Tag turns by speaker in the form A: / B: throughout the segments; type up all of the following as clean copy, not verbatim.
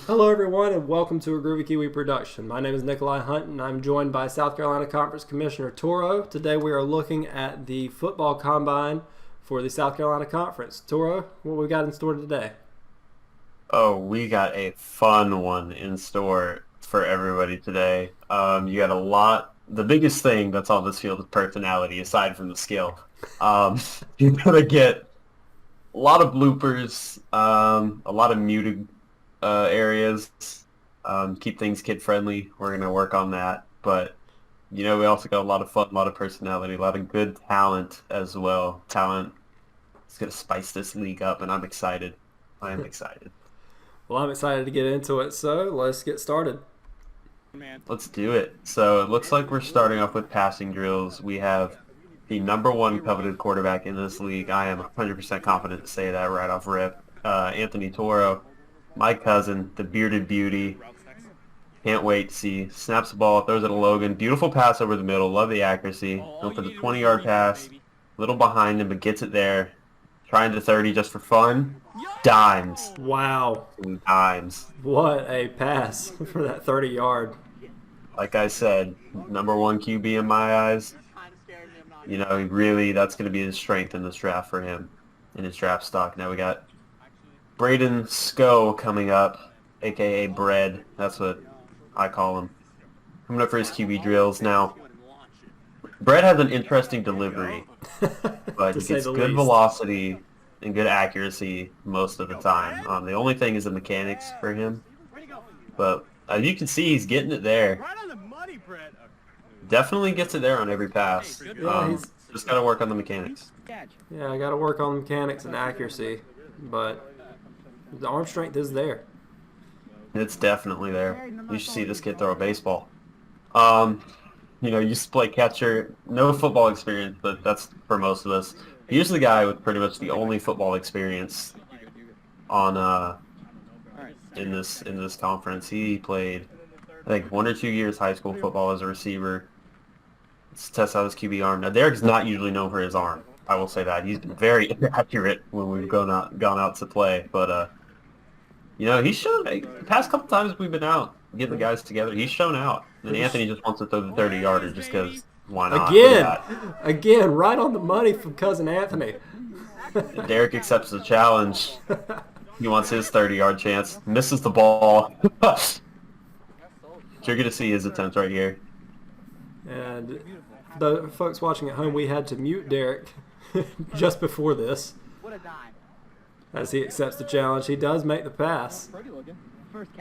A: Hello, everyone, and welcome to a Groovy Kiwi production. My name is Nikolai Hunt, and I'm joined by South Carolina Conference Commissioner Toro. Today, we are looking at the football combine for the South Carolina Conference. Toro, what we got in store today?
B: Oh, we got a fun one in store for everybody today. You got a lot. The biggest thing that's on this field is personality, aside from the skill. Um, you're gonna get a lot of bloopers, a lot of muted areas. Keep things kid friendly. We're gonna work on that, but we also got a lot of fun, a lot of personality, a lot of good talent as well. Talent is gonna spice this league up, and I'm excited. I am excited.
A: Well, I'm excited to get into it, so let's get started.
B: Let's do it. So it looks like we're starting off with passing drills. We have the number one coveted quarterback in this league. I am 100% confident to say that right off rip. Anthony Toro, my cousin, the bearded beauty. Can't wait to see. Snaps the ball, throws it to Logan. Beautiful pass over the middle. Love the accuracy. Going for the 20-yard pass. Little behind him, but gets it there. Trying to 30 just for fun. Dimes.
A: Wow,
B: Dimes.
A: what a pass for that 30-yard.
B: Like I said, number one QB in my eyes. Really, that's going to be his strength in this draft for him, in his draft stock. Now we got Braden Sco coming up, a.k.a. Bread. That's what I call him. Coming up for his QB drills. Now, Bread has an interesting delivery, but
A: To
B: he
A: say
B: gets
A: the
B: good
A: least.
B: velocity and good accuracy most of the time. The only thing is the mechanics for him. But as you can see, he's getting it there. Definitely gets it there on every pass.
A: Yeah,
B: Just got to work on the mechanics.
A: I got to work on mechanics and accuracy, but the arm strength is there.
B: It's definitely there. You should see this kid throw a baseball. Um, used to play catcher. No football experience, but that's for most of us. He's the guy with pretty much the only football experience on in this conference. He played, I think, 1 or 2 years high school football as a receiver. Let's test out his QB arm. Now, Derek's not usually known for his arm. I will say that. He's been very inaccurate when we've gone out to play. But, he's shown, the past couple times we've been out getting the guys together, he's shown out. And Anthony just wants to throw the 30-yarder just because why not? Look at
A: Again, right on the money from Cousin Anthony.
B: that. Derek accepts the challenge. He wants his 30-yard chance. Misses the ball. You're going to see his attempt right here.
A: And the folks watching at home, we had to mute Derek just before this. As he accepts the challenge, he does make the pass.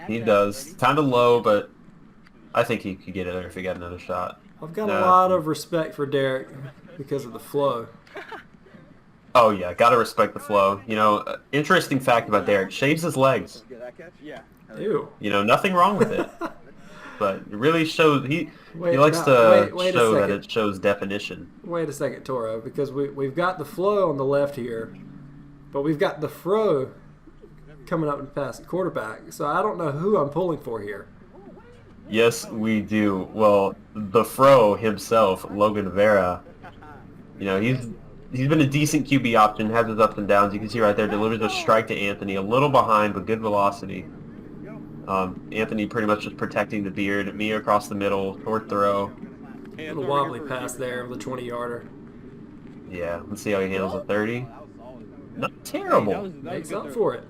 B: He does. Kind of low, but I think he could get it there if he got another shot.
A: I've got a lot of respect for Derek because of the flow.
B: Oh, yeah. Got to respect the flow. Interesting fact about Derek. Shaves his legs.
A: Ew.
B: Nothing wrong with it. But it really shows, he likes
A: wait a
B: show that
A: second.
B: it shows definition.
A: Wait a second, Toro, because we've got the flow on the left here, but we've got the fro coming up and past the quarterback. So I don't know who I'm pulling for here.
B: Yes, we do. Well, the Fro himself, Logan Vera, he's been a decent QB option, has his ups and downs. You can see right there, delivers a strike to Anthony, a little behind, but good velocity. Anthony pretty much just protecting the beard. Mia across the middle, short throw.
A: A little wobbly pass there with the 20-yarder.
B: Yeah, let's see how he handles a 30. Not terrible.
A: Makes up for it.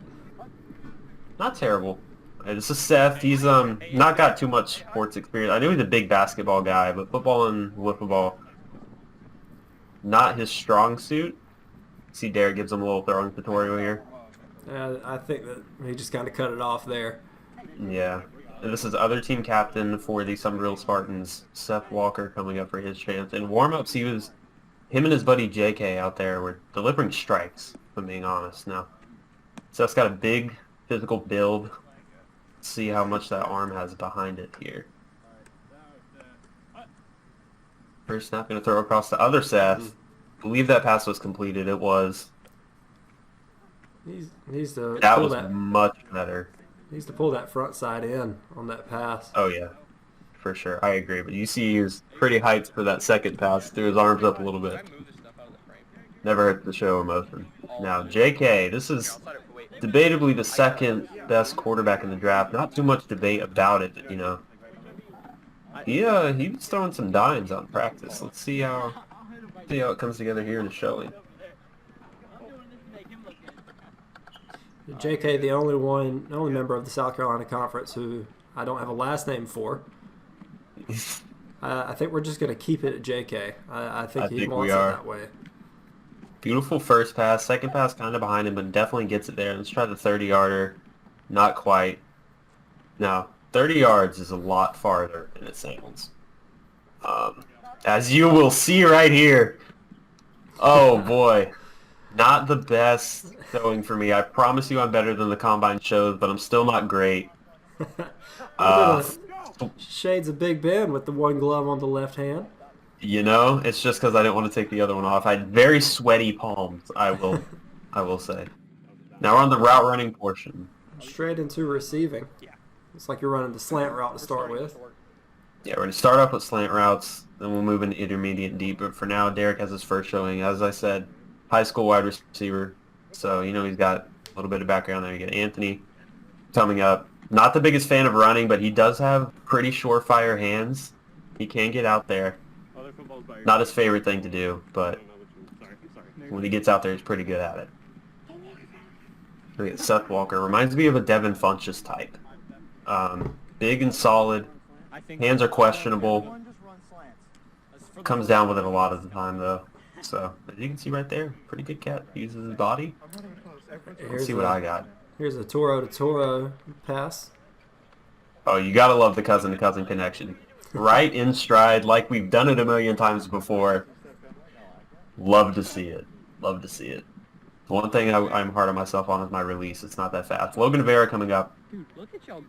B: Not terrible. This is Seth. He's not got too much sports experience. I knew he's a big basketball guy, but football and football, not his strong suit. See, Derek gives him a little throwing tutorial here.
A: I think that he just kind of cut it off there.
B: Yeah. And this is other team captain for the Summerville Spartans, Seth Walker, coming up for his chance. In warm-ups, him and his buddy JK out there were delivering strikes, if I'm being honest. Now, Seth's got a big physical build. Let's see how much that arm has behind it here. First snap, going to throw across the other Seth. Believe that pass was completed. It was.
A: He's to
B: That
A: pull
B: was
A: that.
B: much better.
A: He needs to pull that front side in on that pass.
B: Oh, yeah. For sure. I agree. But you see he was pretty hyped for that second pass. Threw his arms up a little bit. Never hurt the show emotion. Now, JK, this is debatably the second best quarterback in the draft. Not too much debate about it, but, he was throwing some dimes out in practice. Let's see how it comes together here in the showing.
A: JK, the only member of the South Carolina Conference who I don't have a last name for. I think we're just going to keep it at JK. I think he wants it that way.
B: Beautiful first pass. Second pass kind of behind him, but definitely gets it there. Let's try the 30-yarder. Not quite. No, 30 yards is a lot farther than it sounds. As you will see right here. Oh, boy. Not the best throwing for me. I promise you I'm better than the Combine shows, but I'm still not great.
A: Shades of Big Ben with the one glove on the left hand.
B: It's just because I didn't want to take the other one off. I had very sweaty palms, I will say. Now we're on the route running portion.
A: Straight into receiving. It's like you're running the slant route to start with.
B: Yeah, we're going to start off with slant routes, then we'll move into intermediate and deep. But for now, Derek has his first showing. As I said, high school wide receiver. So, he's got a little bit of background there. You get Anthony coming up. Not the biggest fan of running, but he does have pretty surefire hands. He can get out there. Not his favorite thing to do, but when he gets out there, he's pretty good at it. Look at Seth Walker. Reminds me of a Devin Funchess type. Big and solid. Hands are questionable. Comes down with it a lot of the time, though. So, as you can see right there, pretty good catch. Uses his body. Let's see what I got.
A: Here's a Toro to Toro pass.
B: Oh, you gotta love the cousin-to-cousin connection. Right in stride, like we've done it a million times before. Love to see it. Love to see it. One thing I'm hard on myself on is my release. It's not that fast. Logan Vera coming up.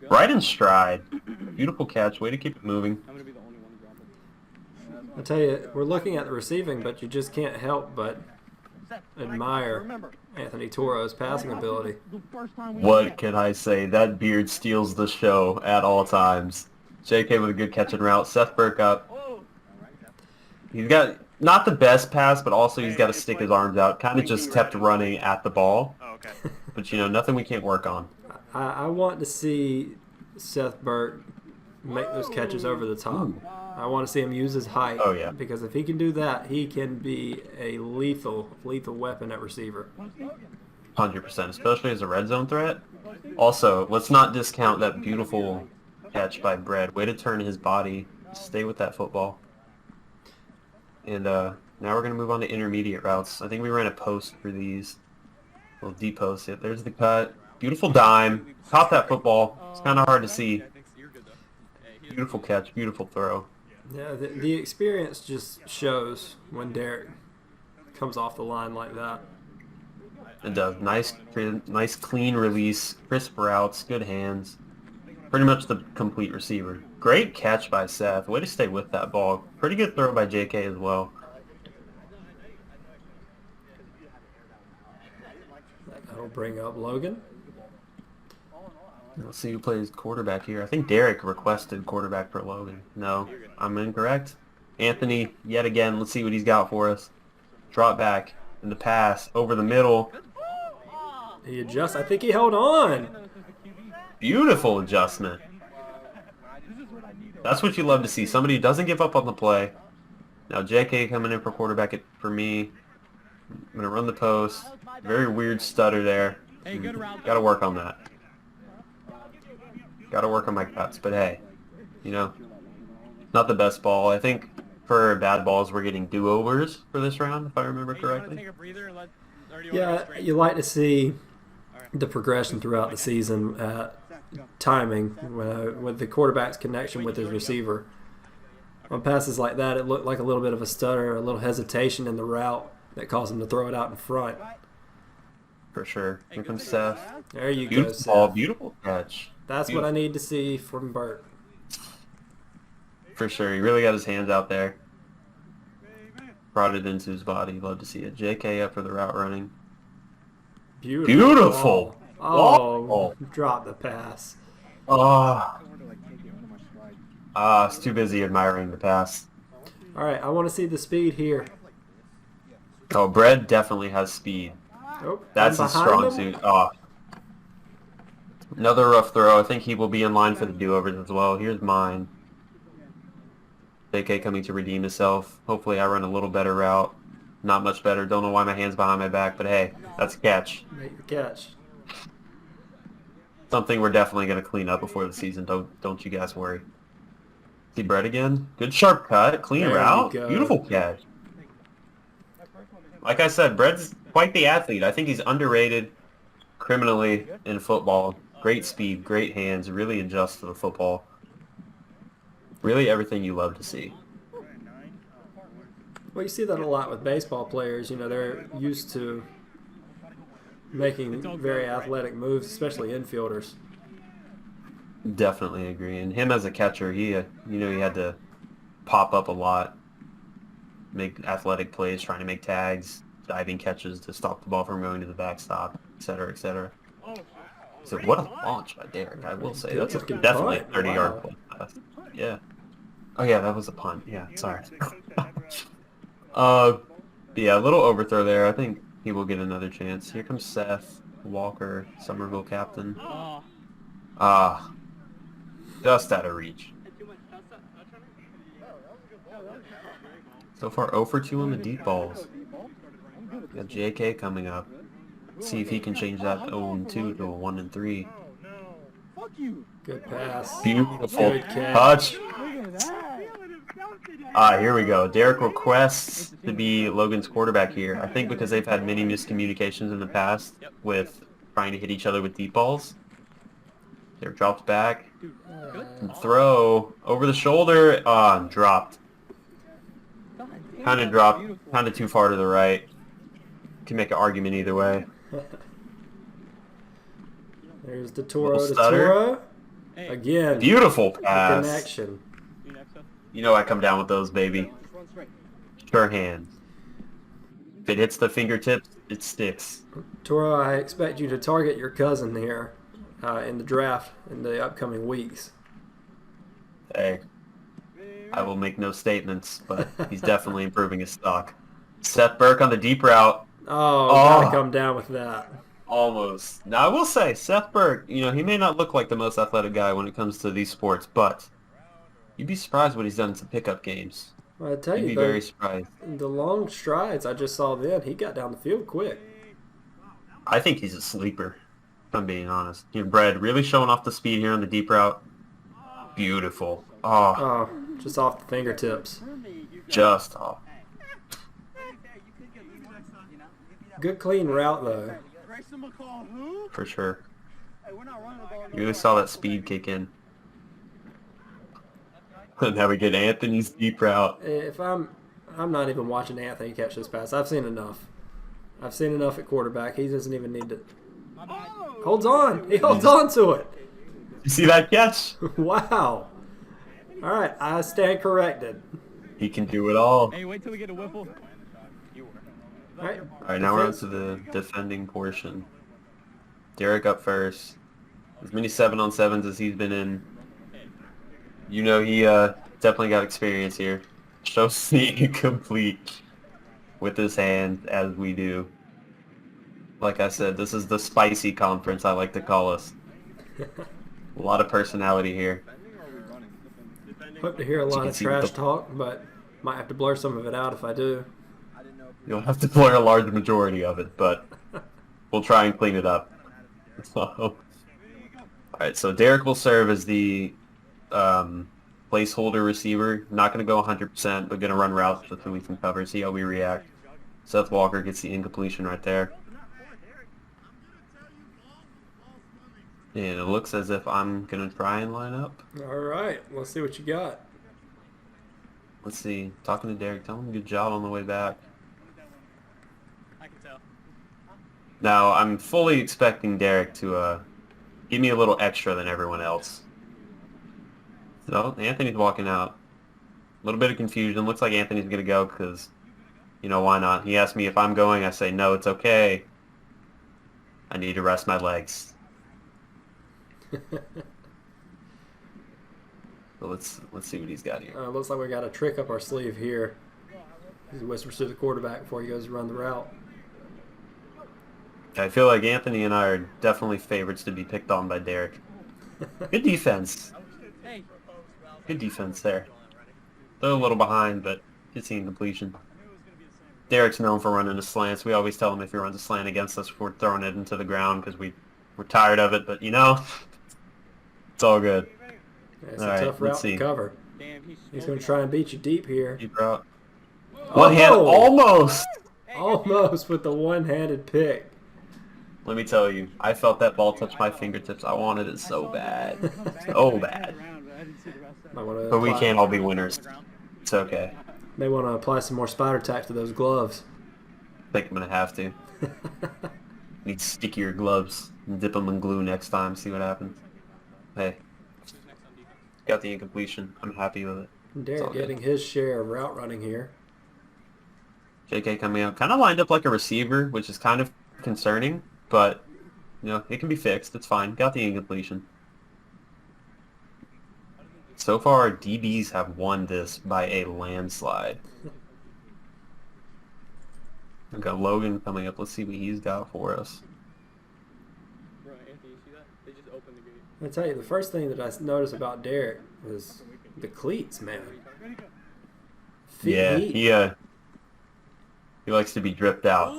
B: Right in stride. Beautiful catch. Way to keep it moving.
A: I tell you, we're looking at the receiving, but you just can't help but admire Anthony Toro's passing ability.
B: What can I say? That beard steals the show at all times. JK with a good catch and route. Seth Burke up. He's got not the best pass, but also he's got to stick his arms out. Kind of just kept running at the ball. But, nothing we can't work on.
A: I want to see Seth Burke make those catches over the top. Ooh. I want to see him use his height.
B: Oh, yeah.
A: Because if he can do that, he can be a lethal weapon at receiver.
B: 100%, especially as a red zone threat. Also, let's not discount that beautiful catch by Brett. Way to turn his body. Stay with that football. And now we're going to move on to intermediate routes. I think we ran a post for these. A little deep post. Yeah, there's the cut. Beautiful dime. Caught that football. It's kind of hard to see. Beautiful catch. Beautiful throw.
A: Yeah, the experience just shows when Derek comes off the line like that.
B: It does. Nice clean release. Crisp routes. Good hands. Pretty much the complete receiver. Great catch by Seth. Way to stay with that ball. Pretty good throw by JK as well.
A: That'll bring up Logan.
B: Let's see who plays quarterback here. I think Derek requested quarterback for Logan. No, I'm incorrect. Anthony, yet again. Let's see what he's got for us. Drop back in the pass. Over the middle.
A: He adjusts. I think he held on.
B: Beautiful adjustment. That's what you love to see. Somebody who doesn't give up on the play. Now JK coming in for quarterback for me. I'm going to run the post. Very weird stutter there. Got to work on that. Got to work on my cuts. But hey, not the best ball. I think for bad balls we're getting do-overs for this round, if I remember correctly.
A: Yeah, you like to see the progression throughout the season at timing with the quarterback's connection with his receiver. On passes like that, it looked like a little bit of a stutter, a little hesitation in the route that caused him to throw it out in front.
B: For sure. Here comes Seth.
A: There you
B: Beautiful
A: go, Seth.
B: Ball. Beautiful catch.
A: That's
B: Beautiful.
A: What I need to see from Burt.
B: For sure. He really got his hands out there. Brought it into his body. Love to see it. JK up for the route running. Beautiful.
A: Oh, drop the pass.
B: It's too busy admiring the pass.
A: All right, I want to see the speed here.
B: Oh, Brett definitely has speed.
A: Oh,
B: That's his strong suit. Oh, Another rough throw. I think he will be in line for the do-overs as well. Here's mine. JK coming to redeem himself. Hopefully I run a little better route. Not much better. Don't know why my hand's behind my back, but hey, that's a catch.
A: Make the catch.
B: Something we're definitely going to clean up before the season. Don't you guys worry. See Brett again. Good sharp cut. Clean
A: There
B: route.
A: you go.
B: Beautiful catch. Like I said, Brett's quite the athlete. I think he's underrated criminally in football. Great speed, great hands, really adjusts to the football. Really everything you love to see.
A: Well, you see that a lot with baseball players. You know, they're used to making very athletic moves, especially infielders.
B: Definitely agree. And him as a catcher, he had to pop up a lot, make athletic plays, trying to make tags, diving catches to stop the ball from going to the backstop, et cetera, et cetera. So what a launch by Derek, I will say. That's definitely a 30-yard play pass. Yeah. Oh, yeah, that was a punt. Yeah, sorry. Yeah, a little overthrow there. I think he will get another chance. Here comes Seth Walker, Somerville captain. Just out of reach. So far 0 for 2 on the deep balls. Got JK coming up. See if he can change that 0-2 to a 1-3.
A: Good pass.
B: Beautiful
A: Good
B: touch.
A: catch.
B: Here we go. Derek requests to be Logan's quarterback here. I think because they've had many miscommunications in the past with trying to hit each other with deep balls. Derek drops back. Throw over the shoulder. Dropped. Kind of dropped. Kind of too far to the right. Can make an argument either way.
A: There's the Toro
B: Little
A: to
B: stutter.
A: Toro. Again.
B: Beautiful pass.
A: Connection.
B: You know I come down with those, baby. Sure hands. If it hits the fingertips, it sticks.
A: Toro, I expect you to target your cousin here in the draft in the upcoming weeks.
B: Hey, I will make no statements, but he's definitely improving his stock. Seth Burke on the deep route.
A: Oh, gotta come down with that.
B: Almost. Now, I will say, Seth Burke, he may not look like the most athletic guy when it comes to these sports, but you'd be surprised what he's done in some pickup games.
A: Well, I tell
B: You'd
A: you,
B: be very surprised.
A: the long strides I just saw then, he got down the field quick.
B: I think he's a sleeper, if I'm being honest. Brad really showing off the speed here on the deep route. Beautiful.
A: Oh, just off the fingertips.
B: Just off.
A: Good clean route, though.
B: For sure. You really saw that speed kick in. And now we get Anthony's deep route.
A: If I'm not even watching Anthony catch this pass. I've seen enough. I've seen enough at quarterback. He doesn't even need to. Holds on. He holds on to it.
B: You see that catch?
A: Wow. All right, I stand corrected.
B: He can do it all.
C: Hey, wait till we get a whiffle.
A: All right.
B: All right, now we're on to the defending portion. Derek up first. As many 7-on-7s as he's been in. He definitely got experience here. Shows the incomplete with his hand, as we do. Like I said, this is the spicy conference, I like to call us. A lot of personality here.
A: Hope to hear a lot
B: can
A: of
B: see
A: trash
B: the-
A: talk, but might have to blur some of it out if I do.
B: You'll have to blur a large majority of it, but we'll try and clean it up. All right, so Derek will serve as the placeholder receiver. Not going to go 100%, but going to run routes just so we can cover, see how we react. Seth Walker gets the incompletion right there. And it looks as if I'm going to try and line up.
A: All right, let's see what you got.
B: Let's see. Talking to Derek, tell him good job on the way back.
C: I can tell.
B: Now, I'm fully expecting Derek to give me a little extra than everyone else. So, Anthony's walking out. A little bit of confusion. Looks like Anthony's going to go because, why not? He asked me if I'm going. I say, no, it's okay. I need to rest my legs. So let's see what he's got here.
A: Looks like we got a trick up our sleeve here. He whispers to the quarterback before he goes to run the route.
B: I feel like Anthony and I are definitely favorites to be picked on by Derek. Good defense.
C: Hey.
B: Good defense there. They're a little behind, but good team completion. Derek's known for running the slants. We always tell him if he runs a slant against us, we're throwing it into the ground because we're tired of it. But, you know, it's all good.
A: Yeah, it's
B: All
A: a
B: right,
A: tough route
B: let's see.
A: to cover.
C: Damn,
A: He's going to try and beat you deep here.
B: Keep out. One hand, almost.
A: Almost with the one-handed pick.
B: Let me tell you, I felt that ball touch my fingertips. I wanted it so bad. So bad. But we can't all be winners. It's okay.
A: May want to apply some more spider tack to those gloves.
B: I think I'm going to have to. Need stickier gloves and dip them in glue next time, see what happens. Hey, got the incompletion. I'm happy with it.
A: Derek getting his share of route running here.
B: JK coming out. Kind of lined up like a receiver, which is kind of concerning, but, you know, it can be fixed. It's fine. Got the incompletion. So far, our DBs have won this by a landslide. We've got Logan coming up. Let's see what he's got for us.
C: Bro, Anthony, you see that? They just opened the gate.
A: I tell you, the first thing that I noticed about Derek was the cleats, man.
B: Yeah, he likes to be dripped out.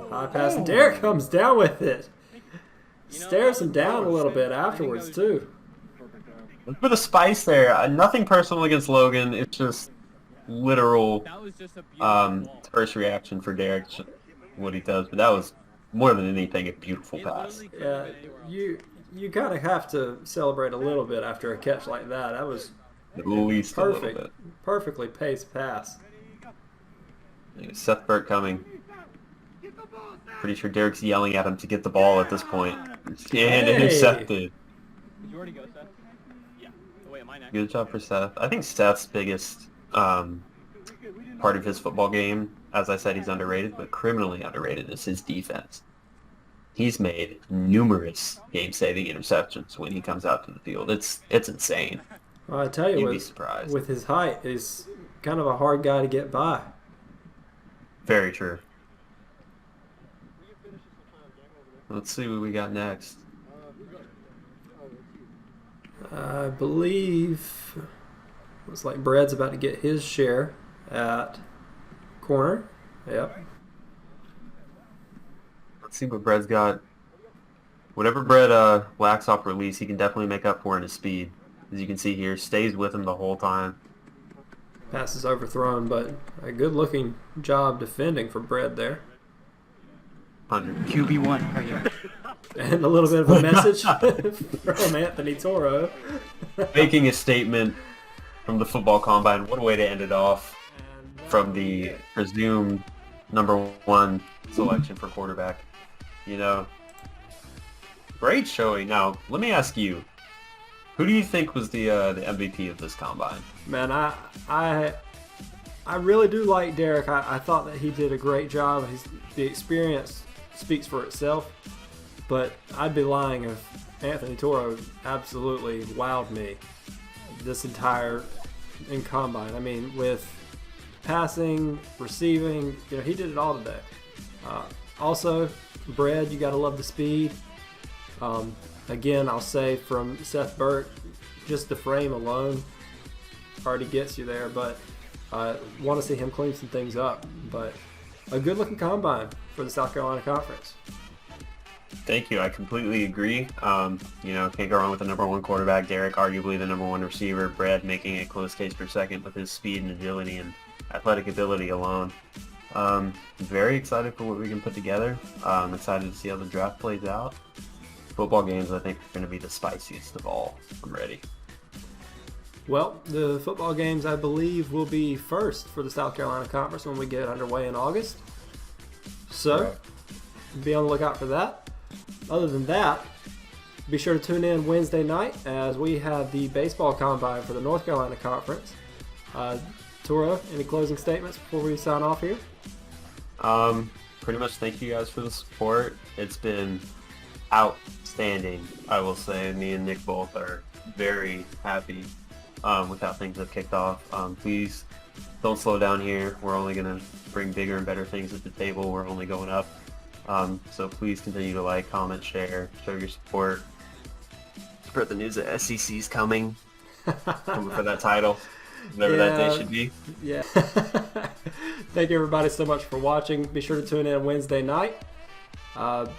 A: High pass, and Derek comes down with it. Stares him down a little bit afterwards, too.
B: Look for the spice there. Nothing personal against Logan. It's just literal
C: That was just a beautiful ball.
B: first reaction for Derek, what he does. But that was, more than anything, a beautiful
C: It
B: pass.
C: literally could've
A: Yeah,
C: been anywhere else.
A: you kind of have to celebrate a little bit after a catch like that. That was
B: At least a
A: perfect,
B: little
A: perfectly paced pass.
B: bit. Seth Burt coming. Pretty sure Derek's yelling at him to get the ball at this point. And
A: Hey.
B: intercepted.
C: Did you already go, Seth? Yeah. Oh, wait, am I next?
B: Good job for Seth. I think Seth's biggest part of his football game, as I said, he's underrated, but criminally underrated, is his defense. He's made numerous game-saving interceptions when he comes out to the field. It's insane.
A: Well, I tell you,
B: You'd be surprised.
A: with his height, he's kind of a hard guy to get by.
B: Very true. Let's see what we got next.
A: I believe looks like Brad's about to get his share at corner. Yep.
B: Let's see what Bred's got. Whatever Bred lacks off release, he can definitely make up for in his speed. As you can see here, stays with him the whole time.
A: Pass is overthrown, but a good-looking job defending for Brad there.
B: 100.
D: QB1 right here.
A: And a little bit of a message from Anthony Toro.
B: Making a statement from the football combine. What a way to end it off from the presumed #1 selection for quarterback. You know, great showing. Now, let me ask you, who do you think was the MVP of this combine?
A: Man, I really do like Derek. I thought that he did a great job. The experience speaks for itself. But I'd be lying if Anthony Toro absolutely wowed me this entire in combine. I mean, with passing, receiving, you know, he did it all today. Also, Brad, you got to love the speed. Again, I'll say from Seth Burt, just the frame alone already gets you there. But I want to see him clean some things up. But a good-looking combine for the South Carolina Conference.
B: Thank you. I completely agree. You know, can't go wrong with the #1 quarterback. Derek, arguably the #1 receiver. Brad making a close case for second with his speed and agility and athletic ability alone. Very excited for what we can put together. I'm excited to see how the draft plays out. Football games, I think, are going to be the spiciest of all. I'm ready.
A: Well, the football games, I believe, will be first for the South Carolina Conference when we get underway in August. So, be on the lookout for that. Other than that, be sure to tune in Wednesday night as we have the baseball combine for the North Carolina Conference. Toro, any closing statements before we sign off here?
B: Pretty much thank you guys for the support. It's been outstanding, I will say. Me and Nick both are very happy with how things have kicked off. Please don't slow down here. We're only going to bring bigger and better things at the table. We're only going up. So please continue to like, comment, share, show your support. Spread the news that SCC is coming for that title, whatever that day should be.
A: Yeah. Thank you everybody so much for watching. Be sure to tune in Wednesday night. Other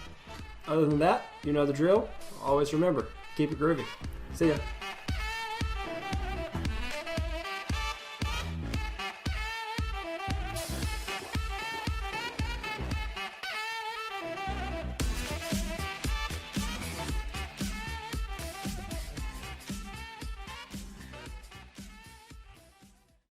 A: than that, you know the drill. Always remember, keep it groovy. See ya.